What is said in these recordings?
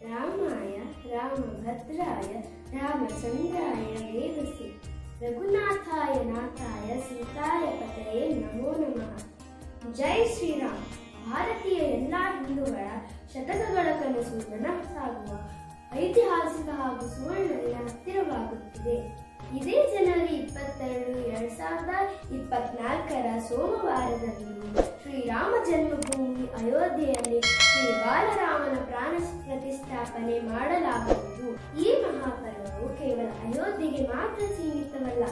ರಾಮಾಯ ರಾಮಭದ್ರಾಯ ರಾಮಚಂದ್ರಾಯ ವೇದಸೆ ರಘುನಾಥಾಯ ನಾಥಾಯ ಸೀತಾಯ ಪತಯೇ ನಮೋ ನಮಃ. ಜೈ ಶ್ರೀರಾಮ್. ಭಾರತೀಯ ಎಲ್ಲಾ ಹಿಂದೂಗಳ ಶತಕಗಳ ಕನಸು ನನಸಾಗುವ ಐತಿಹಾಸಿಕ ಹಾಗೂ ಸುವರ್ಣ ದಿನ ಹತ್ತಿರವಾಗುತ್ತಿದೆ. ಇದೇ ಜನವರಿ 22, 2024 ಸೋಮವಾರದಂದು ಶ್ರೀರಾಮ ಜನ್ಮಭೂಮಿ ಅಯೋಧ್ಯೆಯಲ್ಲಿ ಶ್ರೀ ಬಾಲರಾಮನ ಪ್ರಾಣ ಪ್ರತಿಷ್ಠಾಪನೆ ಮಾಡಲಾಗುವುದು. ಈ ಮಹಾಪರ್ವವು ಕೇವಲ ಅಯೋಧ್ಯೆಗೆ ಮಾತ್ರ ಸೀಮಿತವಲ್ಲ,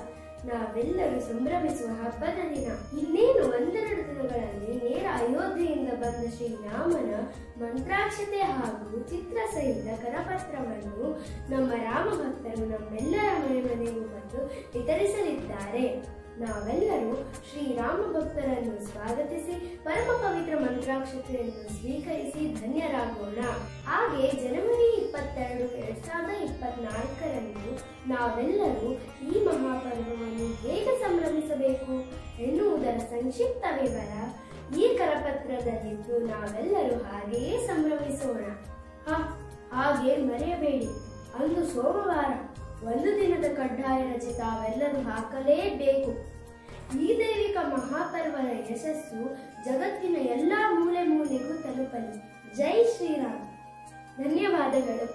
ನಾವೆಲ್ಲರೂ ಸಂಭ್ರಮಿಸುವ ಹಬ್ಬದ ದಿನ. ಇನ್ನೇನು ಒಂದೆರಡು ದಿನಗಳಲ್ಲಿ ನೇರ ಅಯೋಧ್ಯೆಯಿಂದ ಬಂದ ಶ್ರೀರಾಮನ ಮಂತ್ರಾಕ್ಷತೆ ಹಾಗೂ ಚಿತ್ರ ಸಹಿತ ಕರಪತ್ರವನ್ನು ನಮ್ಮ ರಾಮ ಭಕ್ತರು ನಮ್ಮೆಲ್ಲರ ಮನೆಗೂ ಬಂದು ವಿತರಿಸಲಿದ್ದಾರೆ. ನಾವೆಲ್ಲರೂ ಶ್ರೀರಾಮ ಭಕ್ತರನ್ನು ಸ್ವಾಗತಿಸಿ ಪರಮ ಪವಿತ್ರ ಮಂತ್ರಾಕ್ಷತೆಯನ್ನು ಸ್ವೀಕರಿಸಿ ಧನ್ಯರಾಗೋಣ. ಹಾಗೆ ಜನವರಿ 22, 2024 ನಾವೆಲ್ಲರೂ ಈ ಮಹಾಪರ್ವವನ್ನು ಹೇಗೆ ಸಂಭ್ರಮಿಸಬೇಕು ಎನ್ನುವುದರ ಸಂಕ್ಷಿಪ್ತ ವಿವರ ಈ ಕರಪತ್ರದಲ್ಲಿದ್ದು ನಾವೆಲ್ಲರೂ ಹಾಗೆಯೇ ಸಂಭ್ರಮಿಸೋಣ. ಹಾಗೆ ಮರೆಯಬೇಡಿ, ಅಂದು ಸೋಮವಾರ ಒಂದು ದಿನದ ಕಡ್ಡಾಯ ರಜೆ ತಾವೆಲ್ಲರೂ ಹಾಕಲೇಬೇಕು. ಈ ದೈವಿಕ ಮಹಾಪರ್ವದ ಯಶಸ್ಸು ಜಗತ್ತಿನ ಎಲ್ಲಾ ಮೂಲೆ ಮೂಲೆಗೂ ತಲುಪಲಿ. ಜೈ ಶ್ರೀರಾಮ್. ಧನ್ಯವಾದಗಳು.